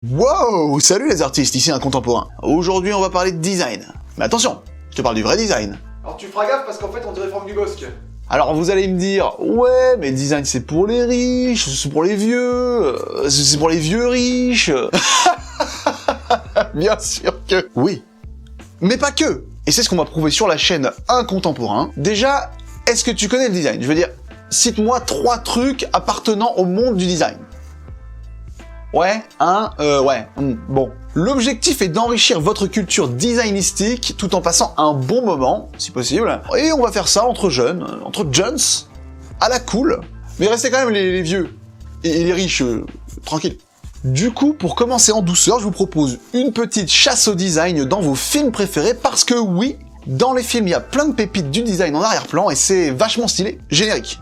Wow, salut les artistes, ici un contemporain. Aujourd'hui on va parler de design. Mais attention, je te parle du vrai design. Alors tu feras gaffe parce qu'en fait on dirait Franck Dubosc. Alors vous allez me dire, ouais, mais le design c'est pour les riches, c'est pour les vieux, c'est pour les vieux riches. Bien sûr que oui. Mais pas que. Et c'est ce qu'on va prouver sur la chaîne Un Contemporain. Déjà, est-ce que tu connais le design? Je veux dire, cite-moi 3 trucs appartenant au monde du design. Ouais, bon. L'objectif est d'enrichir votre culture designistique tout en passant un bon moment, si possible. Et on va faire ça entre jeunes, à la cool. Mais restez quand même les vieux et les riches, tranquilles. Du coup, pour commencer en douceur, je vous propose une petite chasse au design dans vos films préférés, parce que oui, dans les films, il y a plein de pépites du design en arrière-plan et c'est vachement stylé. Générique.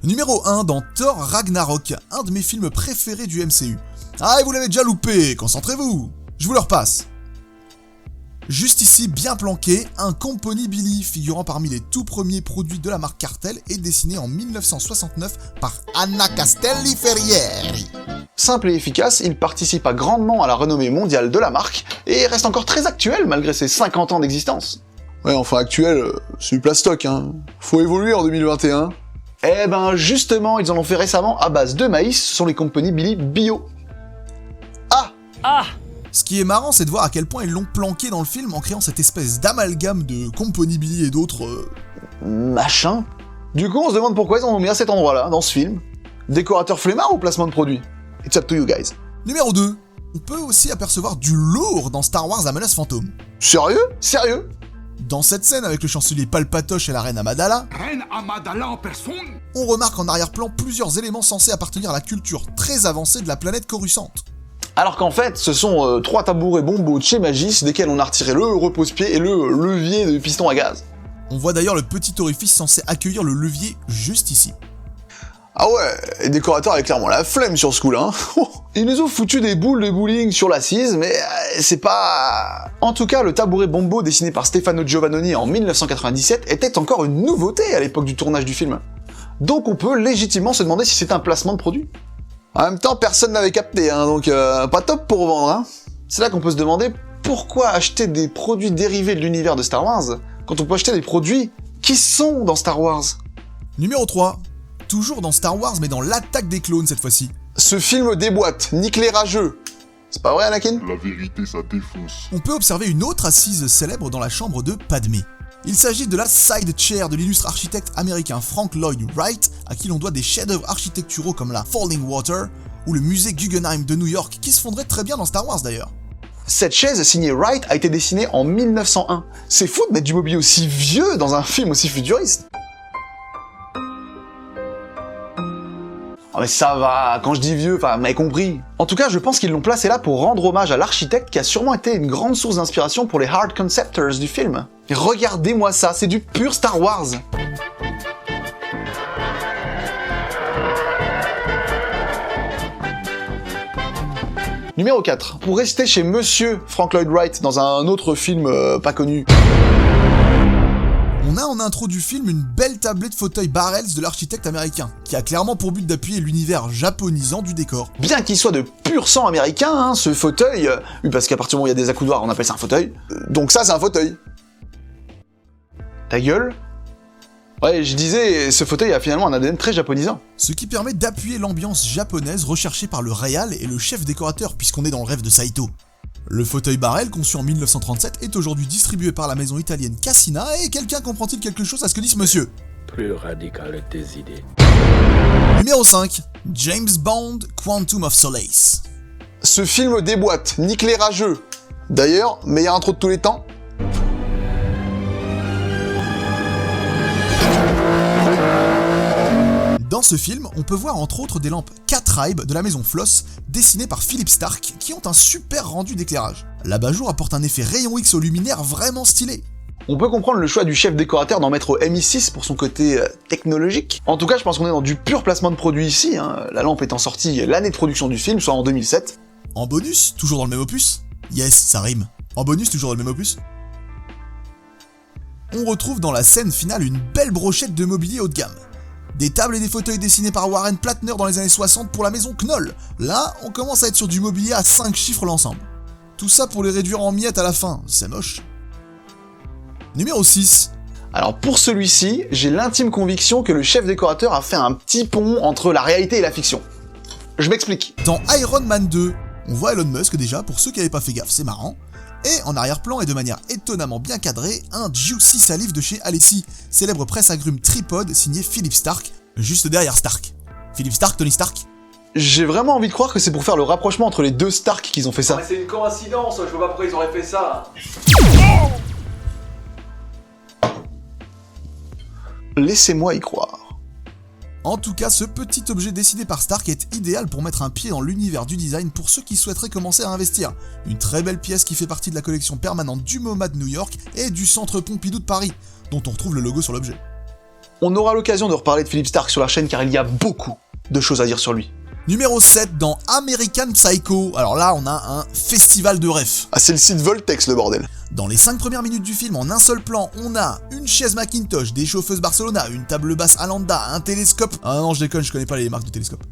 Numéro 1 dans Thor Ragnarok, un de mes films préférés du MCU. Ah, et vous l'avez déjà loupé, concentrez-vous. Je vous le repasse. Juste ici, bien planqué, un Company Billy figurant parmi les tout premiers produits de la marque Cartel et dessiné en 1969 par Anna Castelli-Ferrieri. Simple et efficace, il participe grandement à la renommée mondiale de la marque et reste encore très actuel malgré ses 50 ans d'existence. Ouais, enfin actuel, c'est du plastoc, hein. Faut évoluer en 2021. Eh ben justement, ils en ont fait récemment à base de maïs, ce sont les Company Billy bio. Ah. Ce qui est marrant, c'est de voir à quel point ils l'ont planqué dans le film en créant cette espèce d'amalgame de Company Billy et d'autres... Machin. Du coup, on se demande pourquoi ils en ont mis à cet endroit-là, dans ce film. Décorateur flemmard ou placement de produit? It's up to you guys. Numéro 2. On peut aussi apercevoir du lourd dans Star Wars La Menace Fantôme. Sérieux? Dans cette scène avec le chancelier Palpatoche et la reine Amidala, en personne. on remarque en arrière-plan plusieurs éléments censés appartenir à la culture très avancée de la planète Coruscant. Alors qu'en fait, ce sont 3 tabourets Bombo de chez Magis, desquels on a retiré le repose-pied et le levier de piston à gaz. On voit d'ailleurs le petit orifice censé accueillir le levier juste ici. Ah ouais, les décorateurs avaient clairement la flemme sur ce coup-là, hein. Ils nous ont foutu des boules de bowling sur l'assise, mais c'est pas... En tout cas, le tabouret Bombo dessiné par Stefano Giovannoni en 1997 était encore une nouveauté à l'époque du tournage du film. Donc on peut légitimement se demander si c'est un placement de produit. En même temps, personne n'avait capté, hein, donc pas top pour vendre, hein. C'est là qu'on peut se demander pourquoi acheter des produits dérivés de l'univers de Star Wars, quand on peut acheter des produits qui sont dans Star Wars. Numéro 3. Toujours dans Star Wars, mais dans l'attaque des clones cette fois-ci. Ce film déboîte, nique les rageux. C'est pas vrai, Anakin? La vérité, ça défonce. On peut observer une autre assise célèbre dans la chambre de Padmé. Il s'agit de la side chair de l'illustre architecte américain Frank Lloyd Wright, à qui l'on doit des chefs-d'œuvre architecturaux comme la Falling Water ou le musée Guggenheim de New York, qui se fondrait très bien dans Star Wars d'ailleurs. Cette chaise signée Wright a été dessinée en 1901. C'est fou de mettre du mobilier aussi vieux dans un film aussi futuriste. Oh mais ça va, quand je dis vieux, enfin, vous m'avez compris. En tout cas, je pense qu'ils l'ont placé là pour rendre hommage à l'architecte qui a sûrement été une grande source d'inspiration pour les hard conceptors du film. Et regardez-moi ça, c'est du pur Star Wars. Numéro 4. Pour rester chez Monsieur Frank Lloyd Wright dans un autre film pas connu. On a en intro du film une belle tablée de fauteuils Barrels de l'architecte américain, qui a clairement pour but d'appuyer l'univers japonisant du décor. Bien qu'il soit de pur sang américain, hein, ce fauteuil, oui parce qu'à partir du moment où il y a des accoudoirs, on appelle ça un fauteuil, donc ça c'est un fauteuil. Ta gueule? Ouais, je disais, ce fauteuil a finalement un ADN très japonisant. Ce qui permet d'appuyer l'ambiance japonaise recherchée par le réal et le chef décorateur, puisqu'on est dans le rêve de Saito. Le fauteuil Barrel, conçu en 1937, est aujourd'hui distribué par la maison italienne Cassina, et quelqu'un comprend-il quelque chose à ce que dit ce monsieur? Plus radical tes idées. Numéro 5. James Bond, Quantum of Solace. Ce film déboîte, nique les rageux. D'ailleurs, meilleure intro de tous les temps. Dans ce film, on peut voir entre autres des lampes Catribe de la maison Floss, dessinées par Philippe Stark, qui ont un super rendu d'éclairage. L'abat-jour apporte un effet rayon X au luminaire vraiment stylé. On peut comprendre le choix du chef décorateur d'en mettre au MI6 pour son côté technologique. En tout cas, je pense qu'on est dans du pur placement de produit ici, hein, la lampe étant sortie l'année de production du film, soit en 2007. En bonus, toujours dans le même opus. Yes, ça rime. En bonus, toujours dans le même opus. on retrouve dans la scène finale une belle brochette de mobilier haut de gamme. Des tables et des fauteuils dessinés par Warren Platner dans les années 60 pour la maison Knoll. Là, on commence à être sur du mobilier à 5 chiffres l'ensemble. Tout ça pour les réduire en miettes à la fin, c'est moche. Numéro 6. Alors pour celui-ci, j'ai l'intime conviction que le chef décorateur a fait un petit pont entre la réalité et la fiction. Je m'explique. Dans Iron Man 2, on voit Elon Musk déjà, pour ceux qui n'avaient pas fait gaffe, c'est marrant. Et en arrière-plan et de manière étonnamment bien cadrée, un juicy salive de chez Alessi, célèbre presse-agrumes tripode signé Philip Stark, juste derrière Stark. Philip Stark, Tony Stark. J'ai vraiment envie de croire que c'est pour faire le rapprochement entre les deux Stark qu'ils ont fait ça. Mais c'est une coïncidence, je vois pas pourquoi ils auraient fait ça. Laissez-moi y croire. En tout cas, ce petit objet dessiné par Stark est idéal pour mettre un pied dans l'univers du design pour ceux qui souhaiteraient commencer à investir. Une très belle pièce qui fait partie de la collection permanente du MoMA de New York et du Centre Pompidou de Paris, dont on retrouve le logo sur l'objet. On aura l'occasion de reparler de Philip Stark sur la chaîne car il y a beaucoup de choses à dire sur lui. Numéro 7, dans American Psycho. Alors là, on a un festival de refs. Ah, c'est le site Voltex, le bordel. Dans les 5 premières minutes du film, en un seul plan, on a une chaise Macintosh, des chauffeuses Barcelona, une table basse Alanda, un télescope... Ah non, je déconne, je connais pas les marques de télescope.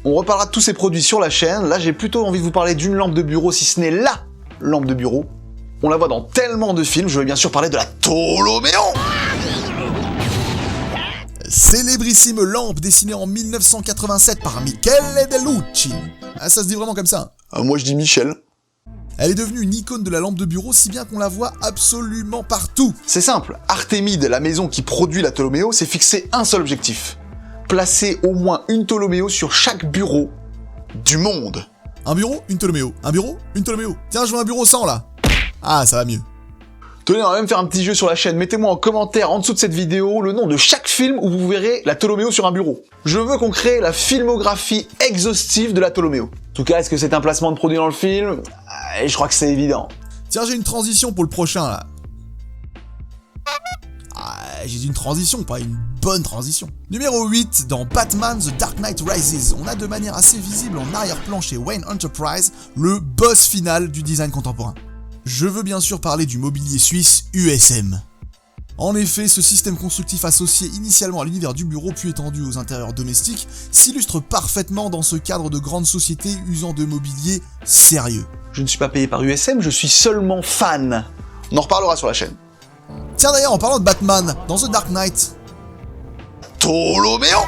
On reparlera de tous ces produits sur la chaîne. Là, j'ai plutôt envie de vous parler d'une lampe de bureau, si ce n'est LA lampe de bureau. On la voit dans tellement de films, je vais bien sûr parler de la Toloméon. Célébrissime lampe dessinée en 1987 par Michele Delucci. Ah, ça se dit vraiment comme ça. Moi, je dis Michel. Elle est devenue une icône de la lampe de bureau, si bien qu'on la voit absolument partout. C'est simple, Artemide, la maison qui produit la Toloméo, s'est fixé un seul objectif. Placer au moins une Toloméo sur chaque bureau du monde. Un bureau, une Toloméo. Un bureau, une Toloméo. Tiens, je veux un bureau sans, là. Ah, ça va mieux. Tenez, on va même faire un petit jeu sur la chaîne. Mettez-moi en commentaire en dessous de cette vidéo le nom de chaque film où vous verrez la Toloméo sur un bureau. Je veux qu'on crée la filmographie exhaustive de la Toloméo. En tout cas, est-ce que c'est un placement de produit dans le film? Je crois que c'est évident. Tiens, j'ai une transition pour le prochain, là. J'ai dit une transition, pas une bonne transition. Numéro 8, dans Batman The Dark Knight Rises, on a de manière assez visible en arrière-plan chez Wayne Enterprise le boss final du design contemporain. Je veux bien sûr parler du mobilier suisse USM. En effet, ce système constructif associé initialement à l'univers du bureau puis étendu aux intérieurs domestiques s'illustre parfaitement dans ce cadre de grandes sociétés usant de mobilier sérieux. Je ne suis pas payé par USM, je suis seulement fan. On en reparlera sur la chaîne. Tiens d'ailleurs, en parlant de Batman, dans The Dark Knight... Toloméon.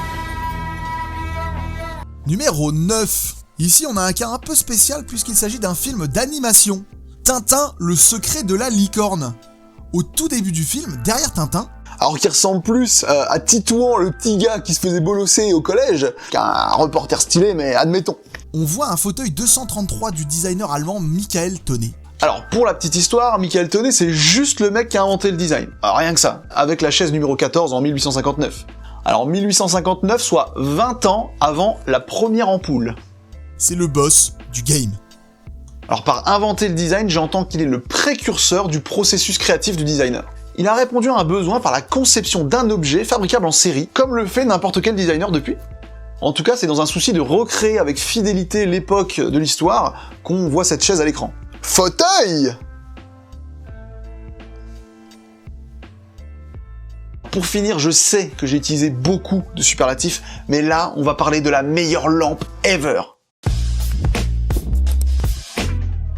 Numéro 9. Ici, on a un cas un peu spécial puisqu'il s'agit d'un film d'animation. Tintin, le secret de la licorne. Au tout début du film, derrière Tintin... Alors qu'il ressemble plus à Titouan, le petit gars qui se faisait bolosser au collège, qu'un reporter stylé, mais admettons. On voit un fauteuil 233 du designer allemand Michael Tonnet. Alors, pour la petite histoire, Michael Tonnet, c'est juste le mec qui a inventé le design. Alors, rien que ça, avec la chaise numéro 14 en 1859. Alors, 1859, soit 20 ans avant la première ampoule. C'est le boss du game. Alors, par inventer le design, j'entends qu'il est le précurseur du processus créatif du designer. Il a répondu à un besoin par la conception d'un objet fabricable en série, comme le fait n'importe quel designer depuis. En tout cas, c'est dans un souci de recréer avec fidélité l'époque de l'histoire qu'on voit cette chaise à l'écran. Fauteuil! Pour finir, je sais que j'ai utilisé beaucoup de superlatifs, mais là, on va parler de la meilleure lampe ever.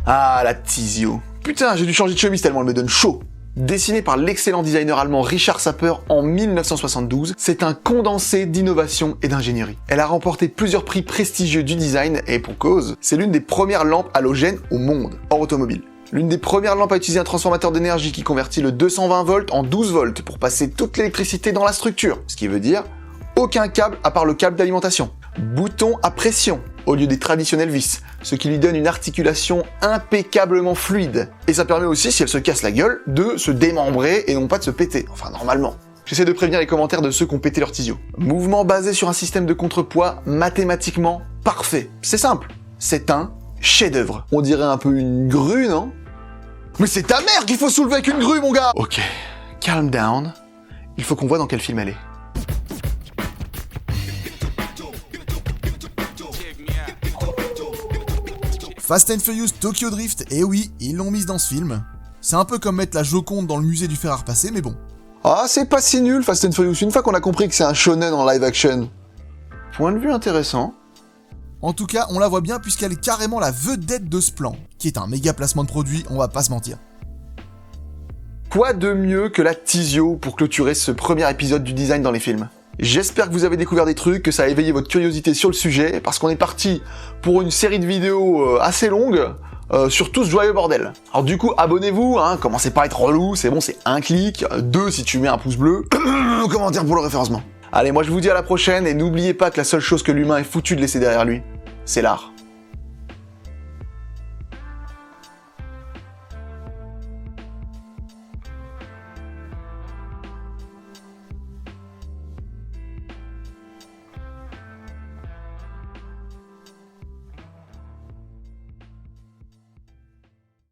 Ah, la Tizio. Putain, j'ai dû changer de chemise tellement elle me donne chaud. Dessinée par l'excellent designer allemand Richard Sapper en 1972, c'est un condensé d'innovation et d'ingénierie. Elle a remporté plusieurs prix prestigieux du design et pour cause, c'est l'une des premières lampes halogènes au monde, hors automobile. L'une des premières lampes à utiliser un transformateur d'énergie qui convertit le 220 volts en 12 volts pour passer toute l'électricité dans la structure, ce qui veut dire aucun câble à part le câble d'alimentation. Bouton à pression au lieu des traditionnelles vis, ce qui lui donne une articulation impeccablement fluide. Et ça permet aussi, si elle se casse la gueule, de se démembrer et non pas de se péter, enfin normalement. J'essaie de prévenir les commentaires de ceux qui ont pété leur Tizio. Mouvement basé sur un système de contrepoids mathématiquement parfait. C'est simple, c'est un chef-d'œuvre. On dirait un peu une grue, non? Mais c'est ta mère qu'il faut soulever avec une grue, mon gars! Ok, calm down. Il faut qu'on voit dans quel film elle est. Fast and Furious Tokyo Drift, et oui, ils l'ont mise dans ce film. C'est un peu comme mettre la Joconde dans le musée du fer à repasser, mais bon. Ah, c'est pas si nul, Fast and Furious, une fois qu'on a compris que c'est un shonen en live action. Point de vue intéressant. En tout cas, on la voit bien puisqu'elle est carrément la vedette de ce plan, qui est un méga placement de produit, on va pas se mentir. Quoi de mieux que la Tizio pour clôturer ce premier épisode du design dans les films? J'espère que vous avez découvert des trucs, que ça a éveillé votre curiosité sur le sujet, parce qu'on est parti pour une série de vidéos assez longue, sur tout ce joyeux bordel. Alors du coup, abonnez-vous, hein, commencez pas à être relou, c'est bon, c'est un clic, 2 si tu mets un pouce bleu, commentaire pour le référencement. Allez, moi je vous dis à la prochaine, et n'oubliez pas que la seule chose que l'humain est foutu de laisser derrière lui, c'est l'art.